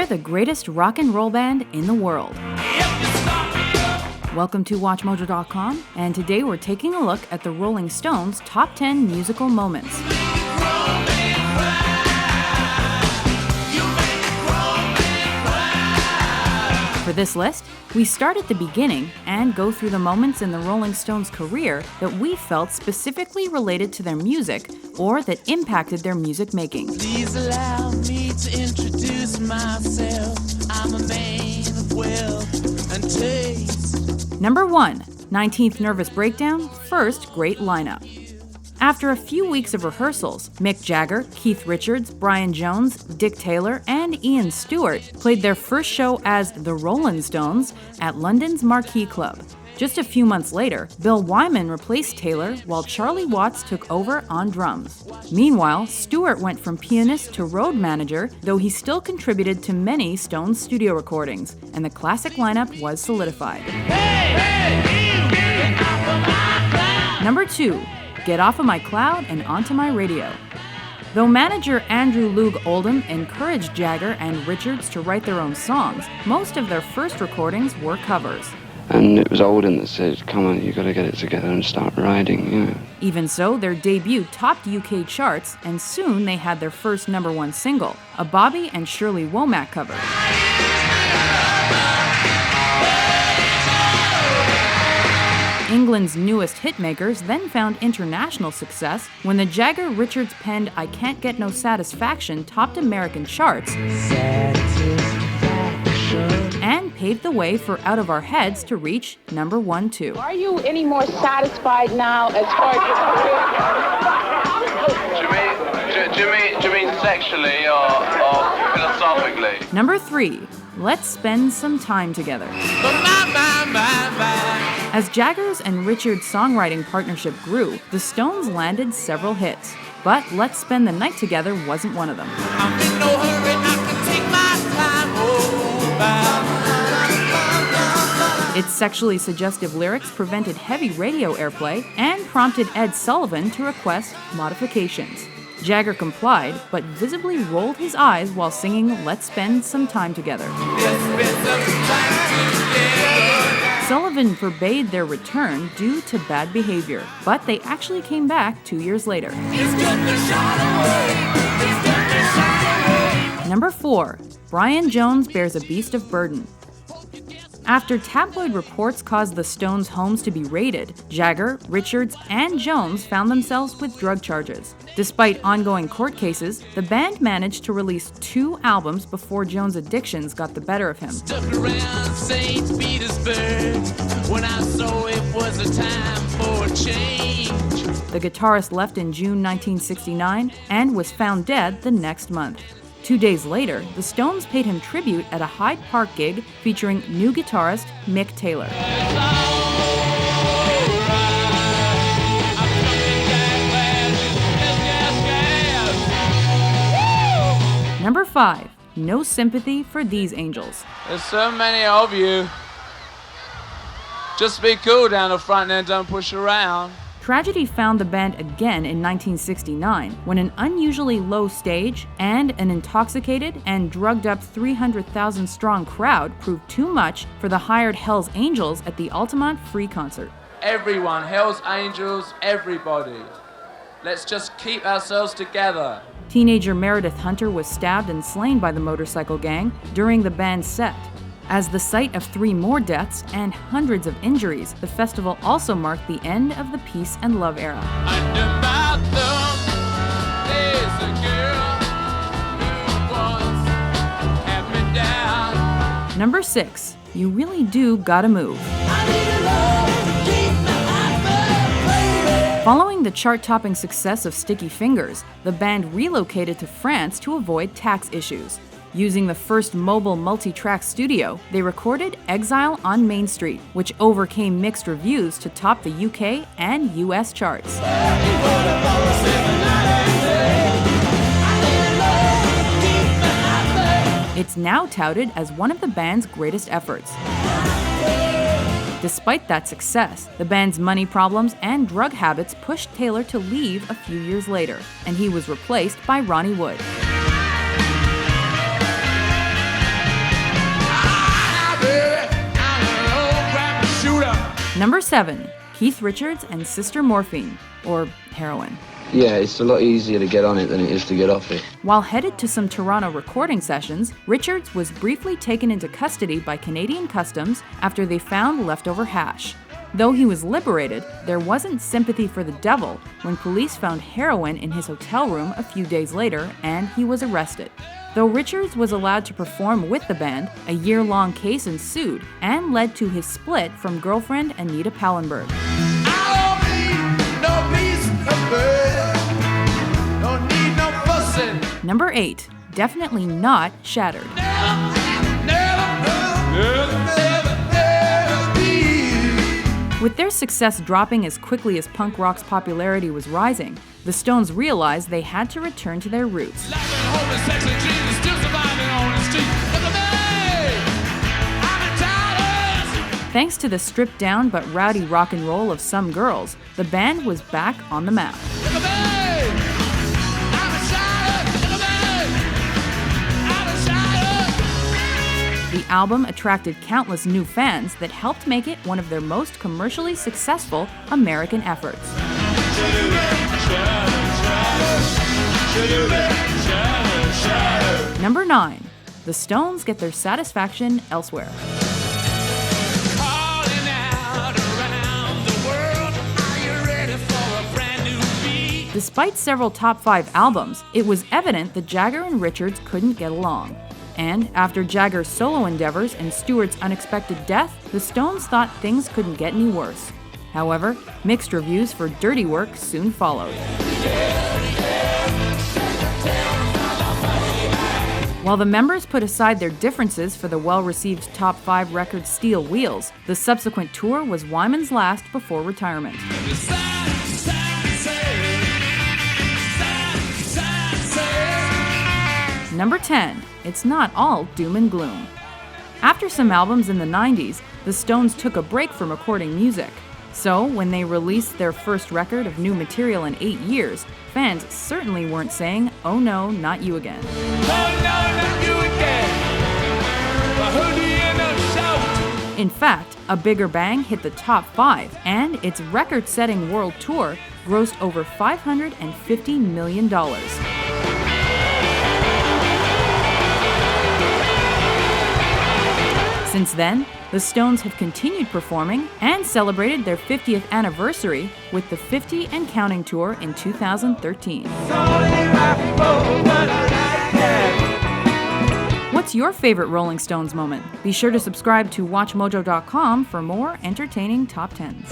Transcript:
They're the greatest rock and roll band in the world. Welcome to WatchMojo.com, and today we're taking a look at the Rolling Stones' top 10 musical moments. For this list, we start at the beginning and go through the moments in the Rolling Stones' career that we felt specifically related to their music or that impacted their music making. Please allow me to introduce myself. I'm a man of wealth and taste. Number 1, 19th Nervous Breakdown, first great lineup. After a few weeks of rehearsals, Mick Jagger, Keith Richards, Brian Jones, Dick Taylor, and Ian Stewart played their first show as the Rolling Stones at London's Marquee Club. Just a few months later, Bill Wyman replaced Taylor while Charlie Watts took over on drums. Meanwhile, Stewart went from pianist to road manager, though he still contributed to many Stones studio recordings, and the classic lineup was solidified. Number 2, Get Off of My Cloud and Onto My Radio. Though manager Andrew Loog Oldham encouraged Jagger and Richards to write their own songs, most of their first recordings were covers. And it was Oldham that said, come on, you got to get it together and start writing, you know. Even so, their debut topped UK charts, and soon they had their first number 1 single, a Bobby and Shirley Womack cover. England's newest hitmakers then found international success when the Jagger-Richards penned I Can't Get No Satisfaction topped American charts and paved the way for Out of Our Heads to reach number 1 too. Are you any more satisfied now as far as Do you mean sexually or philosophically? Number 3, Let's Spend Some Time Together. As Jagger's and Richards' songwriting partnership grew, the Stones landed several hits, but Let's Spend the Night Together wasn't one of them. Its sexually suggestive lyrics prevented heavy radio airplay and prompted Ed Sullivan to request modifications. Jagger complied, but visibly rolled his eyes while singing Let's Spend Some Time Together. Sullivan forbade their return due to bad behavior, but they actually came back 2 years later. Number 4, Brian Jones Bears a Beast of Burden. After tabloid reports caused the Stones' homes to be raided, Jagger, Richards, and Jones found themselves with drug charges. Despite ongoing court cases, the band managed to release 2 albums before Jones' addictions got the better of him. Stuck around St. Petersburg when I saw it was a time for a change. The guitarist left in June 1969 and was found dead the next month. 2 days later, the Stones paid him tribute at a Hyde Park gig featuring new guitarist Mick Taylor. Number 5, No Sympathy for These Angels. There's so many of you. Just be cool down the front and don't push around. Tragedy found the band again in 1969 when an unusually low stage and an intoxicated and drugged-up 300,000-strong crowd proved too much for the hired Hell's Angels at the Altamont Free concert. Everyone, Hell's Angels, everybody. Let's just keep ourselves together. Teenager Meredith Hunter was stabbed and slain by the motorcycle gang during the band's set. As the site of 3 more deaths and hundreds of injuries, the festival also marked the end of the peace and love era. Under my thumb, there's a girl who wants to have me down. Number 6, You Really Do Gotta Move. Following the chart-topping success of Sticky Fingers, the band relocated to France to avoid tax issues. Using the first mobile multi-track studio, they recorded Exile on Main Street, which overcame mixed reviews to top the UK and US charts. It's now touted as one of the band's greatest efforts. Despite that success, the band's money problems and drug habits pushed Taylor to leave a few years later, and he was replaced by Ronnie Wood. Number 7. Keith Richards and Sister Morphine, or heroin. Yeah, it's a lot easier to get on it than it is to get off it. While headed to some Toronto recording sessions, Richards was briefly taken into custody by Canadian Customs after they found leftover hash. Though he was liberated, there wasn't sympathy for the devil when police found heroin in his hotel room a few days later, and he was arrested. Though Richards was allowed to perform with the band, a year-long case ensued and led to his split from girlfriend Anita Pallenberg. Number 8. Definitely not Shattered. With their success dropping as quickly as punk rock's popularity was rising, the Stones realized they had to return to their roots. Thanks to the stripped-down but rowdy rock and roll of Some Girls, the band was back on the map. The album attracted countless new fans that helped make it one of their most commercially successful American efforts. Number 9. The Stones get their satisfaction elsewhere. Despite several top 5 albums, it was evident that Jagger and Richards couldn't get along. And after Jagger's solo endeavors and Stewart's unexpected death, the Stones thought things couldn't get any worse. However, mixed reviews for Dirty Work soon followed. While the members put aside their differences for the well-received top 5 record Steel Wheels, the subsequent tour was Wyman's last before retirement. Number 10. It's not all doom and gloom. After some albums in the 90s, the Stones took a break from recording music. So, when they released their first record of new material in 8 years, fans certainly weren't saying, "Oh no, not you again." Oh no, not you again. But who do you end up shouting? In fact, A Bigger Bang hit the top 5, and its record-setting world tour grossed over $550 million. Since then, the Stones have continued performing and celebrated their 50th anniversary with the 50 and Counting Tour in 2013. What's your favorite Rolling Stones moment? Be sure to subscribe to WatchMojo.com for more entertaining top 10s.